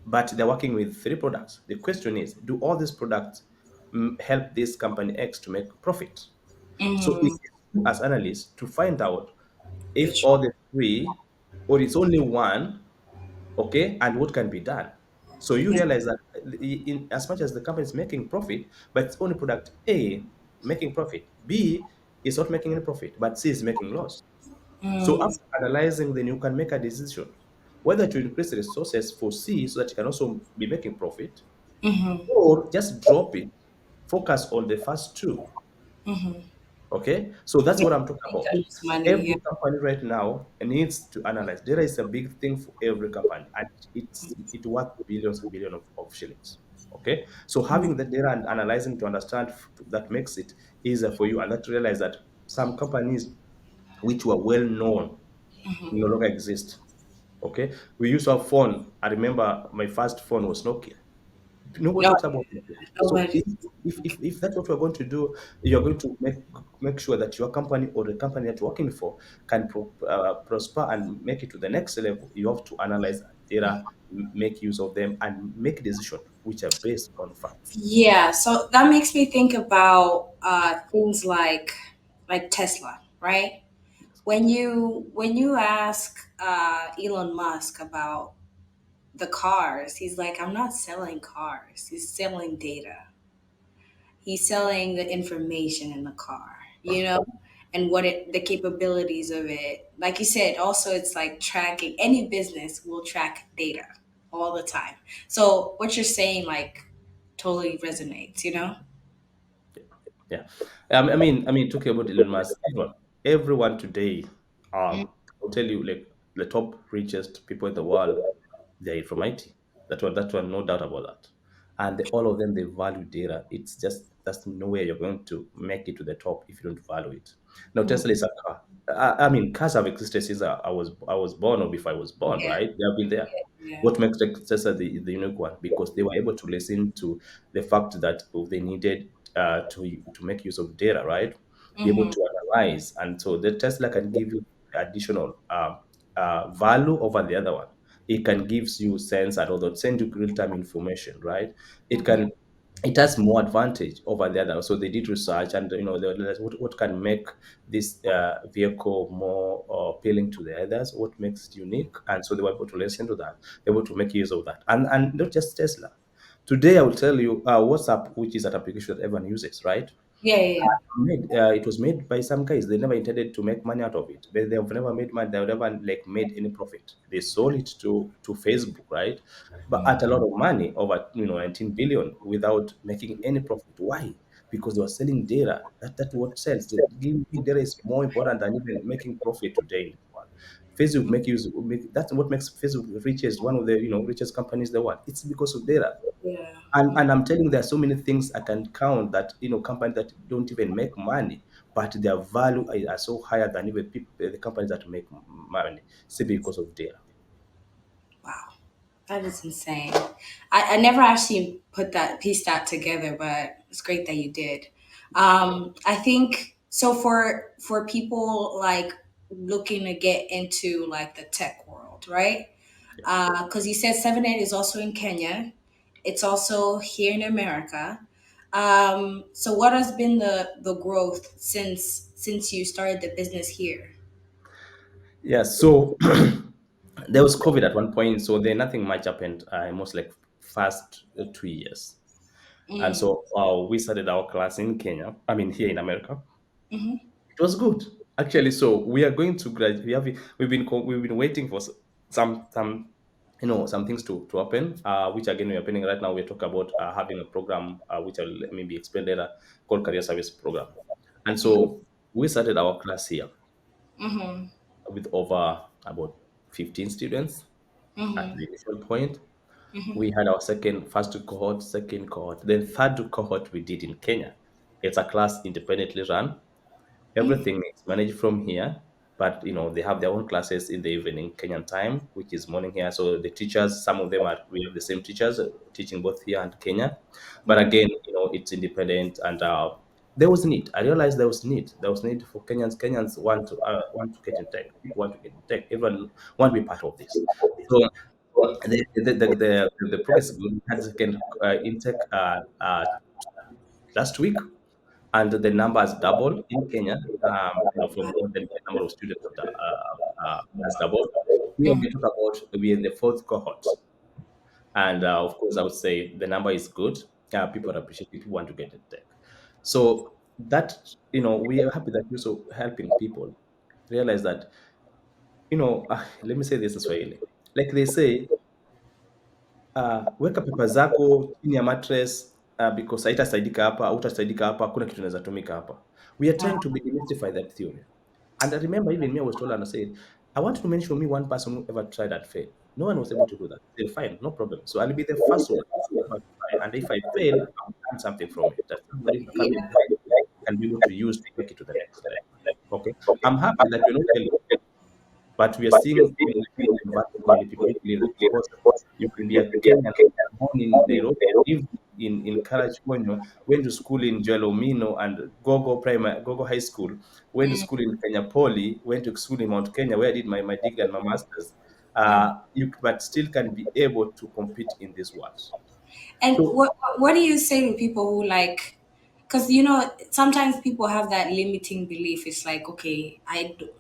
B: but they're working with three products. The question is, do all these products help this company X to make profit? So
A: Mm-hmm.
B: it's you as analysts to find out if
A: Which
B: all
A: one?
B: the three, or it's only one, okay, and what can be done. So you realize that as much as the company is making profit, but it's only product A making profit, B is not making any profit, but C is making loss. So
A: Mm,
B: after analyzing, then you can make a decision whether to increase the resources for C so that you can also be making profit,
A: mm-hmm.
B: or just drop it, focus on the first two.
A: Mm-hmm.
B: Okay, so that's
A: Yeah,
B: what I'm talking
A: I think
B: about.
A: I lose money.
B: Every
A: Yeah.
B: company right now needs to analyze. Data is a big thing for every company, and it worth billions and billions of shillings. Okay, so having the data and analyzing to understand that makes it easier for you, and that realize that some companies which were well known no longer exist. Okay, we used to have phone. I remember my first phone was Nokia. Nobody
A: No,
B: talks about Nokia. So
A: nobody.
B: if that's what we're going to do, you're going to make sure that your company or the company that you're working for can prosper and make it to the next level. You have to analyze data, make use of them, and make decisions which are based on facts.
A: Yeah, so that makes me think about things like Tesla, right? When you ask Elon Musk about the cars, he's like, I'm not selling cars. He's selling data. He's selling the information in the car, and what the capabilities of it. Like you said, also it's like tracking. Any business will track data all the time. So what you're saying, like, totally resonates.
B: Yeah, talking about Elon Musk, everyone today, I'll tell you, like the top richest people in the world, they're from IT. That one, no doubt about that. And all of them, they value data. It's just that's no way you're going to make it to the top if you don't value it. Now,
A: Mm,
B: Tesla is a car. Cars have existed since I was born or before I was born,
A: yeah,
B: right? They have been there.
A: yeah.
B: What makes Tesla the unique one? Because they were able to listen to the fact that they needed to make use of data, right? Be able
A: Hmm.
B: to analyze, and so the Tesla can give you additional value over the other one. It can gives you sense and although send you real time information, right? It
A: Hmm.
B: can it has more advantage over the other. So they did research, and they realized what can make this vehicle more appealing to the others, what makes it unique, and so they were able to listen to that, able to make use of that, and not just Tesla. Today, I will tell you WhatsApp, which is an application that everyone uses, right?
A: Yeah, yeah, yeah.
B: It was made by some guys. They never intended to make money out of it. They've never made money. They've never like made any profit. They sold it to Facebook, right? But at a lot of money, over 19 billion, without making any profit. Why? Because they were selling data. That's what sells. Giving data is more important than even making profit today in the world. Facebook that's what makes Facebook richest, one of the richest companies in the world. It's because of data.
A: Yeah.
B: And I'm telling you, there are so many things I can count that companies that don't even make money, but their value are so higher than even the companies that make money, simply because of data.
A: Wow. That is insane. I never actually pieced that together, but it's great that you did. I think so for people like looking to get into like the tech world, right?
B: Yeah.
A: Because you said Sevenett is also in Kenya. It's also here in America. So what has been the growth since you started the business here?
B: Yeah. So there was COVID at one point, so then nothing much happened. Almost like first 2 years, and
A: Mm.
B: so we started our class in Kenya. I mean, here in America.
A: Hmm.
B: It was good actually. So we are going to graduate. We've been waiting for. some some things to open, which again we're opening right now. We're talking about having a program, which I'll maybe explain later, called career service program. And so we started our class here
A: Mm-hmm.
B: with over about 15 students at the initial point. We had our first cohort, second cohort, then third cohort we did in Kenya. It's a class independently run. Everything is managed from here, but they have their own classes in the evening Kenyan time, which is morning here. So the teachers, some of them are we have the same teachers teaching both here and Kenya, but again, it's independent, and there was need. I realized there was need. There was need for Kenyans. Kenyans want to get in tech. People want to get in tech. Everyone want to be part of this. So the progress is good. We had second intake last week, and the number has doubled in Kenya. From what the number of students has doubled. Here we talk about we are in the fourth cohort, and of course, I would say the number is good. People appreciate it. People want to get in tech. So that we are happy that you're also helping people realize that let me say this in Swahili, like they say, weka pepa zako chini ya mattress, because haitasaidika hapa, hautasaidika hapa, hakuna kitu inaweza tumika hapa. We are trying to demystify that theory. And I remember even me, I was told and I said, I want to mention me one person who ever tried and failed. No one was able to do that. I said, fine, no problem. So I'll be the first one to ever try. And if I fail, I'll learn something from it. That somebody coming behind me can be able to use to take it to the next level. Okay. I'm happy that you're not failing, but we are seeing many people who believe that because you can be a Kenyan born in Nairobi, live in Karachuonyo, went to school in Jalomino and Gogo High School, went to school in Kenya Poly, went to school in Mount Kenya where I did my degree and my master's. But still can be able to compete in this world.
A: And
B: So
A: what do you say to people who like, because sometimes people have that limiting belief. It's like, okay,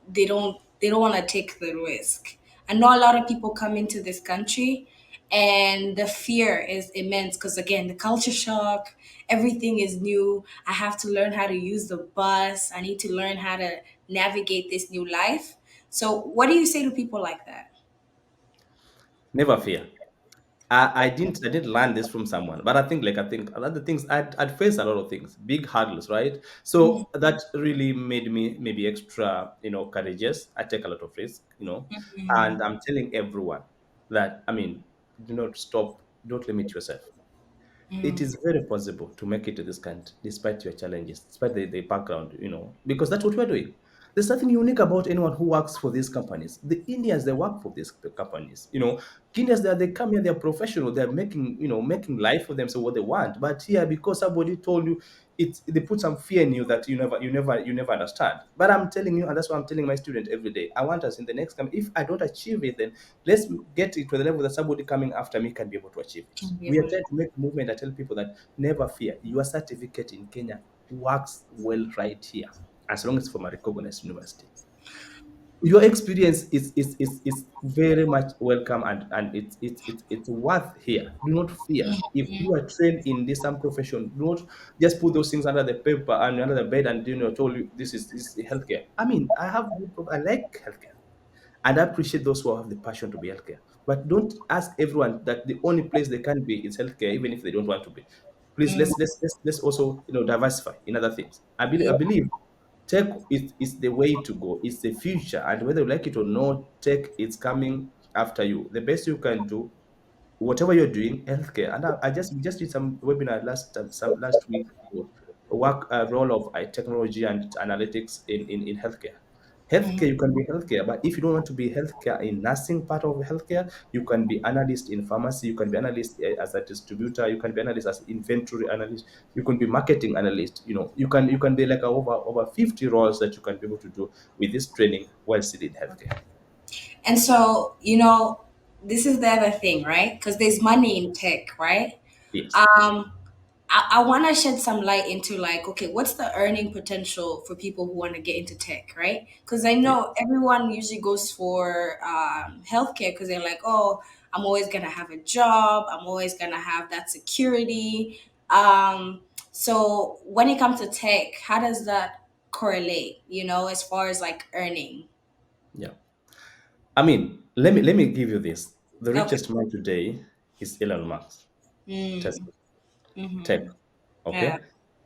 A: they don't want to take the risk. I know a lot of people come into this country, and the fear is immense because again, the culture shock, everything is new. I have to learn how to use the bus. I need to learn how to navigate this new life. So, what do you say to people like that?
B: never fear. I didn't learn this from someone, but I think other things I'd faced a lot of things, big hurdles, right? So that really made me maybe extra, courageous. I take a lot of risk, and I'm telling everyone that do not stop, don't limit yourself. It is very possible to make it to this country despite your challenges, despite the background, because that's what we're doing. There's nothing unique about anyone who works for these companies. The Indians, they work for these companies. Kenyans, they come here, they're professional, they're making life for themselves what they want. But here, because somebody told you, they put some fear in you that you never understand. But I'm telling you, and that's why I'm telling my student every day. I want us in the next come. If I don't achieve it, then let's get it to the level that somebody coming after me can be able to achieve it.
A: Can be
B: We are
A: able to.
B: trying to make movement. I tell people that never fear. Your certificate in Kenya works well right here, as long as it's from a recognized university. Your experience is very much welcome, and it's worth here. Do not fear. If you are trained in this some profession, do not just put those things under the paper and under the bed and told you this is healthcare. I like healthcare. And I appreciate those who have the passion to be healthcare. But don't ask everyone that the only place they can be is healthcare, even if they don't want to be. Please, let's also diversify in other things. I believe tech is the way to go. It's the future, and whether you like it or not, tech is coming after you. The best you can do, whatever you're doing, healthcare. And I just we just did some webinar last week about work role of technology and analytics in healthcare. Healthcare, you can be healthcare, but if you don't want to be healthcare in nursing part of healthcare, you can be analyst in pharmacy, you can be analyst as a distributor, you can be analyst as inventory analyst, you can be marketing analyst. You can be like over 50 roles that you can be able to do with this training while still in healthcare.
A: And so, this is the other thing, right? Because there's money in tech, right?
B: Yes.
A: Um, I want to shed some light into like, okay, what's the earning potential for people who want to get into tech, right? Because I
B: Yeah.
A: know everyone usually goes for healthcare because they're like, oh, I'm always gonna have a job, I'm always gonna have that security. So when it comes to tech, how does that correlate? As far as like earning?
B: Yeah. I mean, let me give you this. The
A: Okay.
B: richest man today is Elon Musk.
A: Mm.
B: Tesla, tech.
A: Mm-hmm. Yeah.
B: Okay.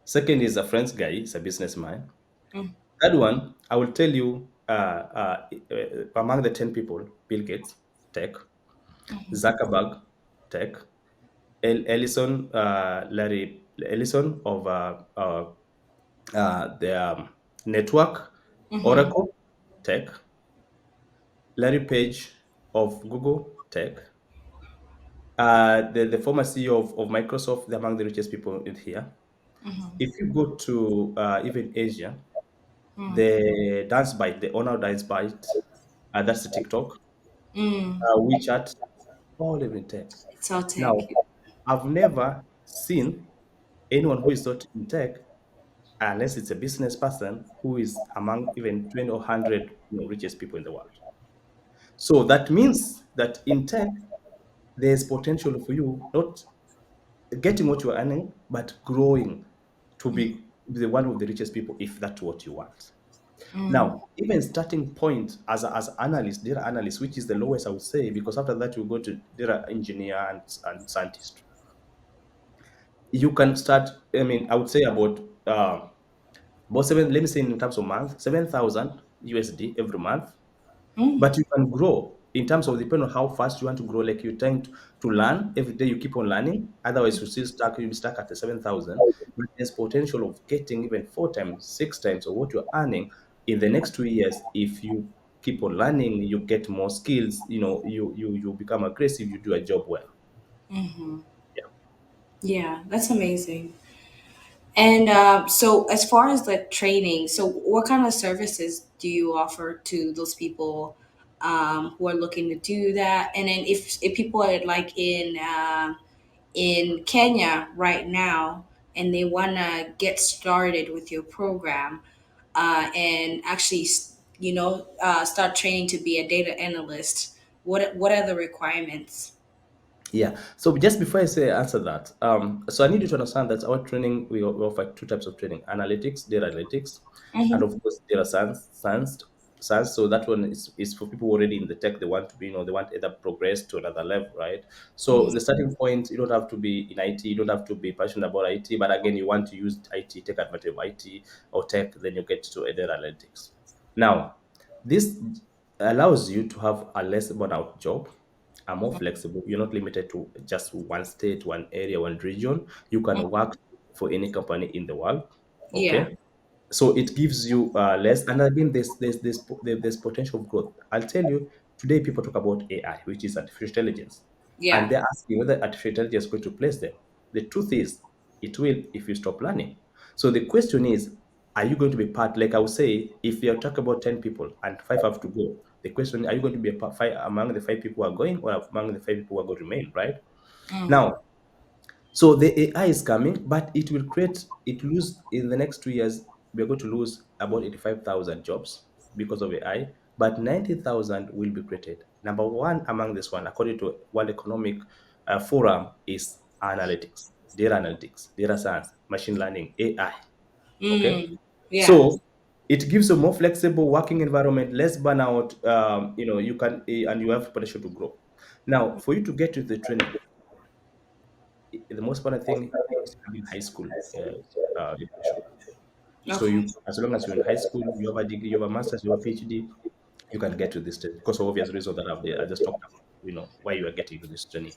B: Second is a French guy. He's a businessman.
A: Mm.
B: Third one, I will tell you. Among the 10 people, Bill Gates, tech. Zuckerberg, tech. Ellison, Larry Ellison of the network,
A: Mm-hmm.
B: Oracle, tech. Larry Page of Google, tech. The former CEO of Microsoft, they're among the richest people in here. If you go to even Asia,
A: Mm.
B: the Dance Byte, the owner of Dance Byte, that's the TikTok,
A: Mm.
B: WeChat, all live in tech.
A: It's all
B: Now,
A: tech.
B: I've never seen anyone who is not in tech unless it's a business person who is among even 20 or 100 richest people in the world. So that means that in tech, there's potential for you not getting what you're earning, but growing to be the one of the richest people if that's what you want.
A: Mm.
B: Now, even starting point as analyst, data analyst, which is the lowest I would say, because after that you go to data engineer and scientist. You can start. I mean, I would say about seven. Let me say in terms of month, 7,000 USD every month.
A: Mm.
B: But you can grow in terms of depending on how fast you want to grow. Like you're trying to learn every day, you keep on learning. Otherwise, you still stuck. You'll be stuck at the 7,000. But there's potential of getting even 4 times, 6 times of what you're earning in the next 2 years if you keep on learning. You get more skills. You become aggressive. You do a job well.
A: Mm-hmm.
B: Yeah.
A: Yeah, that's amazing. And so, as far as the training, so what kind of services do you offer to those people who are looking to do that? And then, if people are like in Kenya right now and they want to get started with your program and actually, start training to be a data analyst, what are the requirements?
B: Yeah. So just before I say answer that, so I need you to understand that our training we offer two types of training: analytics, data analytics, and
A: Mm-hmm.
B: of course data science. So that one is for people already in the tech. They want to be, they want either progress to another level, right? So the starting point, you don't have to be in IT, you don't have to be passionate about IT, but again, you want to use IT, take advantage of IT or tech, then you get to a data analytics. Now, this allows you to have a less burnout job, are more flexible. You're not limited to just one state, one area, one region. You can work for any company in the world.
A: Yeah.
B: Okay. So it gives you less, and again, there's potential of growth. I'll tell you today. People talk about AI, which is artificial intelligence, and
A: Yeah.
B: they're asking whether artificial intelligence is going to place them. The truth is, it will if you stop learning. So the question is, are you going to be part? Like I would say, if you're talking about 10 people and five have to go, the question: are you going to be a part, five among the five people who are going, or among the five people who are going to remain? Right
A: Mm.
B: now, so the AI is coming, but it lose in the next 2 years. We're going to lose about 85,000 jobs because of AI, but 90,000 will be created. Number one among this one, according to World Economic Forum, is analytics, data science, machine learning, AI. Okay,
A: Mm. Yeah.
B: so it gives a more flexible working environment, less burnout. You can and you have potential to grow. Now, for you to get to the training, the most important thing is having high school education. So
A: Okay.
B: as long as you're in high school, you have a degree, you have a master's, you have a PhD, you can get to this stage because of obvious reasons that I just talked about. Why you are getting to this journey.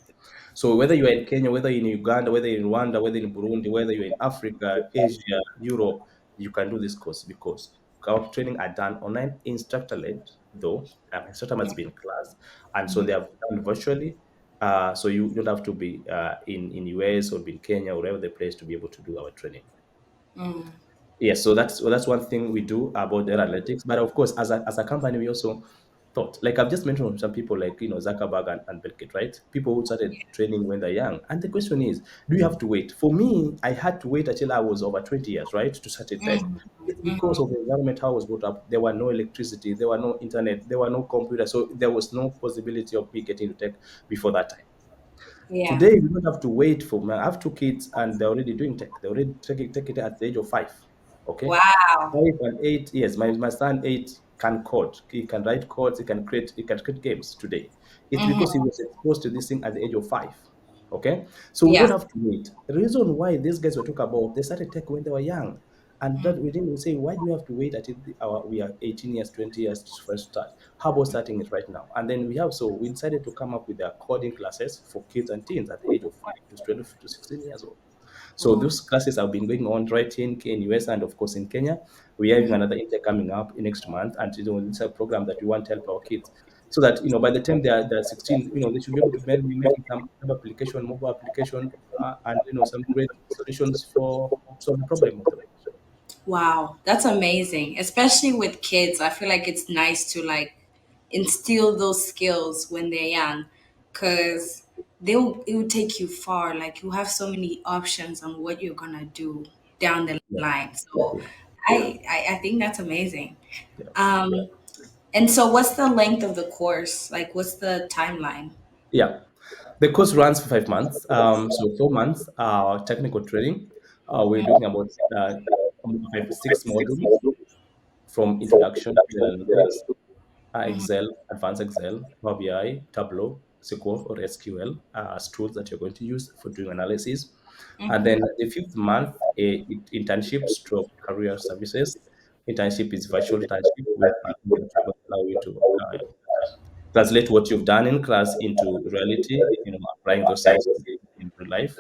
B: So whether you are in Kenya, whether you're in Uganda, whether you're in Rwanda, whether in Burundi, whether you're in Africa, Asia, Europe, you can do this course because our training are done online, instructor led, though instructor must be in class, and so they have done virtually. So you don't have to be in US or be in Kenya or wherever the place to be able to do our training.
A: Mm.
B: Yes, so that's one thing we do about data analytics. But of course, as a company, we also thought, like I've just mentioned, some people like Zuckerberg and Bill Gates, right? People who started training when they're young. And the question is, do you have to wait? For me, I had to wait until I was over 20 years, right, to start a tech.
A: Mm.
B: It's because
A: Mm.
B: of the environment how I was brought up. There were no electricity, there were no internet, there were no computer, so there was no possibility of me getting to tech before that time.
A: Yeah.
B: Today, we don't have to wait for. I have two kids, and they're already doing tech. They're already taking it at the age of 5. Okay,
A: Wow.
B: 5 and 8 years. My son 8. can code. He can write codes. He can create games today. It's because he was exposed to this thing at the age of 5. Okay, so we
A: Yeah.
B: don't have to wait. The reason why these guys were talking about, they started tech when they were young, and that we didn't say, why do we have to wait until we are 18 years, 20 years to first start? How about starting it right now? And then we decided to come up with the coding classes for kids and teens at the age of 5 to 12 to 16 years old. So
A: Wow.
B: those classes have been going on right here in US, and of course in Kenya. We're having another intake coming up next month, and it's a program that we want to help our kids so that by the time they're 16, they should be able to be making some web application, mobile application, and some great solutions for solve the problem of the world.
A: Wow, that's amazing. Especially with kids, I feel like it's nice to like instill those skills when they're young, because it will take you far. Like you have so many options on what you're gonna do down the
B: Yeah,
A: line. So
B: yeah,
A: I think that's amazing.
B: yeah.
A: Um, and so what's the length of the course? Like what's the timeline?
B: Yeah. The course runs for 5 months. So 4 months technical training. We're looking about 6 modules from introduction to analytics, Excel, advanced Excel, Power BI, Tableau, SQL or SQL as tools that you're going to use for doing analysis. And then the fifth month, internship stroke career services. Internship is virtual internship where that will allow you to translate what you've done in class into reality, applying those same skills in real life.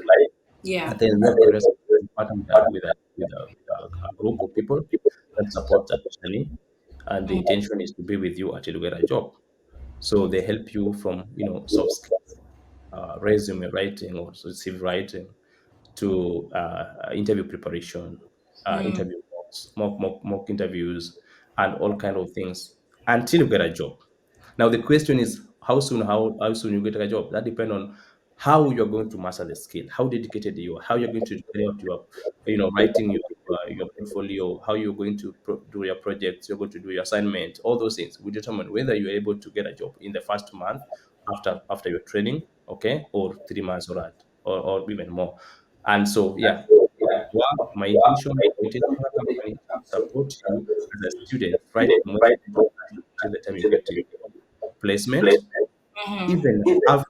A: Yeah.
B: And then we have career partner with a group of people that support that journey. And the intention is to be with you until you get a job. So they help you from soft skills, resume writing or CV writing, to interview preparation, interview mock interviews, and all kind of things until you get a job. Now the question is how soon you get a job. That depends on how you're going to master the skill, how dedicated you are, how you're going to carry out your writing your portfolio, how you're going to do your projects, you're going to do your assignment. All those things will determine whether you're able to get a job in the first month after your training, okay, or 3 months, or even more. And so, yeah, my intention of the company is to support you as a student right from when you enter till the time you get to your placement, even after,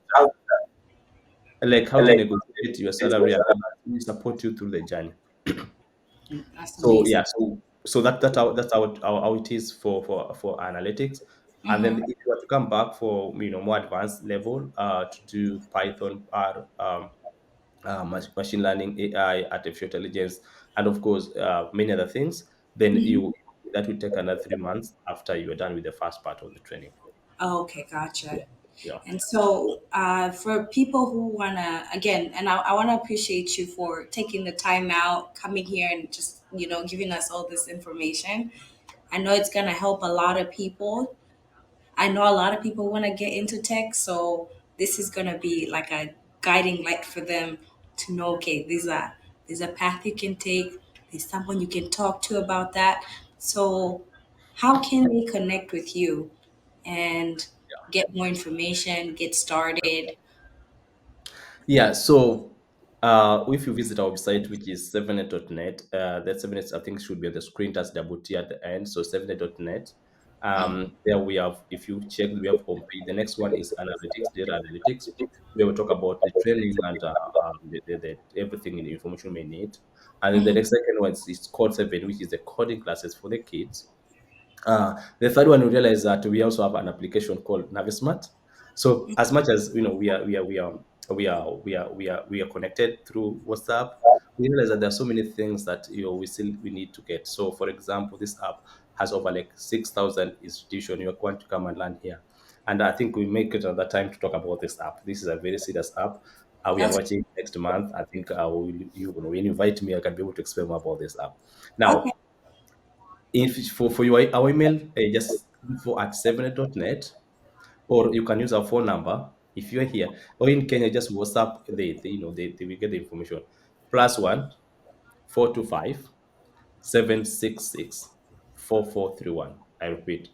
B: like how to negotiate your salary, and we support you through the journey.
A: That's
B: So yeah,
A: amazing.
B: so that's how it is for analytics. And then if you were to come back for more advanced level to do Python, R, machine learning, AI, artificial intelligence, and of course many other things, then you that will take another 3 months after you're done with the first part of the training.
A: Oh, okay, gotcha.
B: Yeah, yeah,
A: And so, for people who wanna, again, and I wanna appreciate you for taking the time out, coming here, and just giving us all this information. I know it's gonna help a lot of people. I know a lot of people want to get into tech, so this is gonna be like a guiding light for them to know. Okay, there's a path you can take. There's someone you can talk to about that. So, how can they connect with you and get more information, get started?
B: yeah. So if you visit our website, which is sevenet.net, that Sevenet I think should be on the screen. That's double T at the end. So sevenet.net. There we have, if you check, we have homepage. The next one is analytics, data analytics. We will talk about the training and everything in the information we need. And then the next second one is Code 7, which is the coding classes for the kids. The third one, we realize that we also have an application called Navismart. So as much as we are connected through WhatsApp, we realize that there are so many things that we need to get. So for example, this app has over like 6,000 institutions. You're going to come and learn here. And I think we make it another time to talk about this app. This is a very serious app. We are
A: That's
B: watching next month. I think when you invite me, I can be able to explain more about this app.
A: okay.
B: Now, if for your our email, just info at 7net, or you can use our phone number if you're here, or in Kenya, just WhatsApp. They will get the information. +1 425 766 4431. I repeat,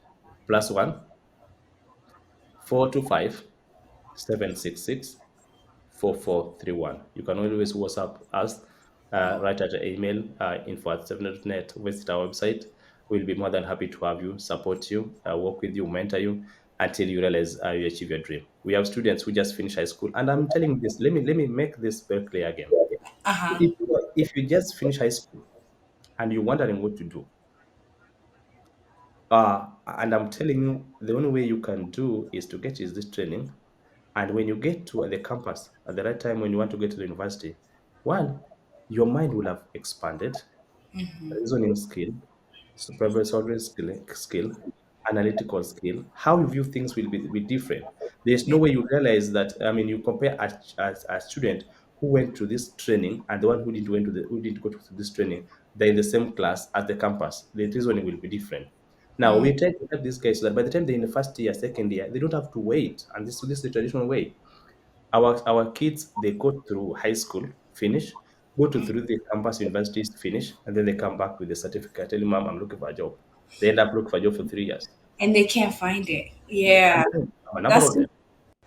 B: +1 425 766 4431. You can always WhatsApp us,
A: Oh,
B: write at the email, info at 7net, visit our website, We'll be more than happy to have you, support you, work with you, mentor you until you realize you achieve your dream. We have students who just finish high school, and I'm telling you this. Let me make this very clear again.
A: Uh-huh.
B: If you just finish high school and you're wondering what to do, and I'm telling you, the only way you can do is to get is this training. And when you get to the campus at the right time, when you want to get to the university, one, your mind will have expanded, reasoning skill, problem solving skill, analytical skill. How you view things will be different. There's no
A: Yeah.
B: way you realize that. I mean, you compare a student who went to this training and the one who didn't go to this training. They're in the same class at the campus. The reasoning will be different. Now we try to help these guys so that by the time they're in the first year, second year, they don't have to wait. And this is the traditional way. Our kids, they go through high school, finish, go to through the campus universities, finish, and then they come back with a certificate. Tell you, mom, I'm looking for a job. They end up looking for a job for 3 years.
A: And they can't find it.
B: Yeah,
A: Yeah.
B: I'm a number
A: That's
B: of them.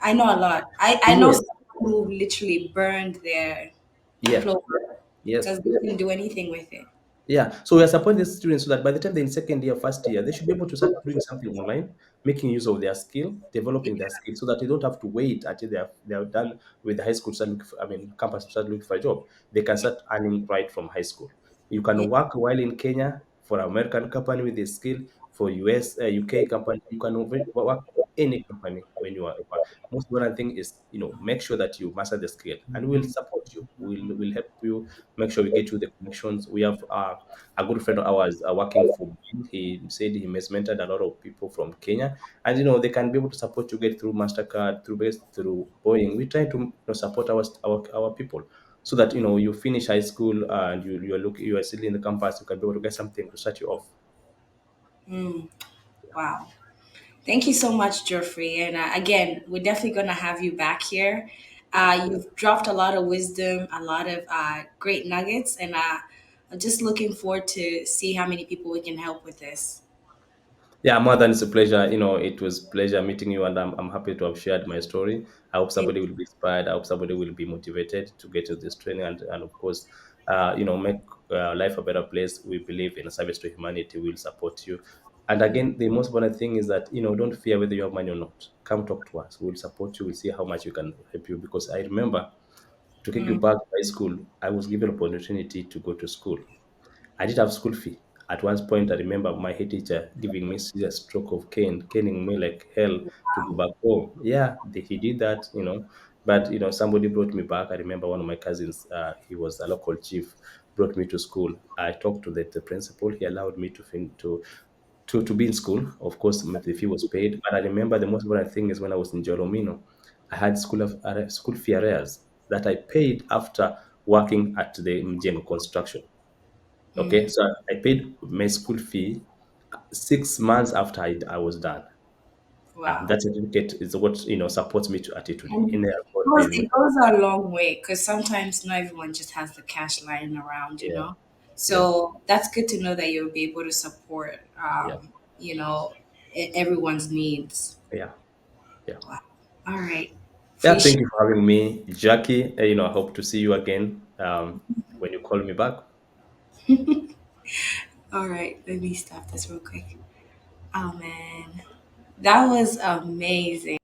A: I know a lot. I know
B: Yes,
A: someone who literally burned their
B: yes,
A: diploma
B: yes.
A: because they didn't do anything with it.
B: Yeah, so we are supporting these students so that by the time they're in second year, first year, they should be able to start doing something online, making use of their skill, developing their skill, so that they don't have to wait until they are done with the high school, start looking for, I mean, campus to start looking for a job. They can start earning right from high school. You
A: Yeah.
B: can work while in Kenya for an American company with a skill, for US, UK company. You can work for any company when you are. Most important thing is, make sure that you master the skill, and we'll support you. We'll help you make sure we get you the connections. We have a good friend of ours working for Bill. He said he has mentored a lot of people from Kenya, and they can be able to support you get through Mastercard, through Best, through Boeing. We try to support our people so that you finish high school and you are still in the campus. You can be able to get something to start you off.
A: Mm, wow. Thank you so much, Geoffrey. And again, we're definitely going to have you back here. You've dropped a lot of wisdom, a lot of great nuggets, and I'm just looking forward to see how many people we can help with this.
B: Yeah, more than it's a pleasure. It was pleasure meeting you, and I'm happy to have shared my story. I hope
A: Yeah.
B: somebody will be inspired. I hope somebody will be motivated to get to this training, and of course, make life a better place. We believe in service to humanity. We'll support you. And again, the most important thing is that don't fear whether you have money or not. Come talk to us. We'll support you. We'll see how much we can help you. Because I remember, to take you
A: Mm,
B: back to high school, I was given opportunity to go to school. I did have school fee. At one point, I remember my head teacher giving me serious stroke of cane, caning me like hell to go back home. Yeah, he did that, but somebody brought me back. I remember one of my cousins, he was a local chief, brought me to school. I talked to the principal. He allowed me to be in school. Of course, the fee was paid. But I remember the most important thing is when I was in Joromino, I had school fee arrears that I paid after working at the Mjengo construction. Okay,
A: mm,
B: so I paid my school fee 6 months after I was done.
A: wow.
B: That certificate is what supports me to at it today.
A: And
B: In there, God paid me.
A: it goes a long way because sometimes not everyone just has the cash lying around, you
B: Yeah,
A: know?
B: yeah,
A: So that's good to know that you'll be able to support,
B: yeah,
A: you know, everyone's needs.
B: yeah, yeah.
A: Wow. All right.
B: Yeah, thank
A: Appreciate.
B: you for having me, Jackie. I hope to see you again when you call me back.
A: All right. Let me stop this real quick. Oh man, that was amazing.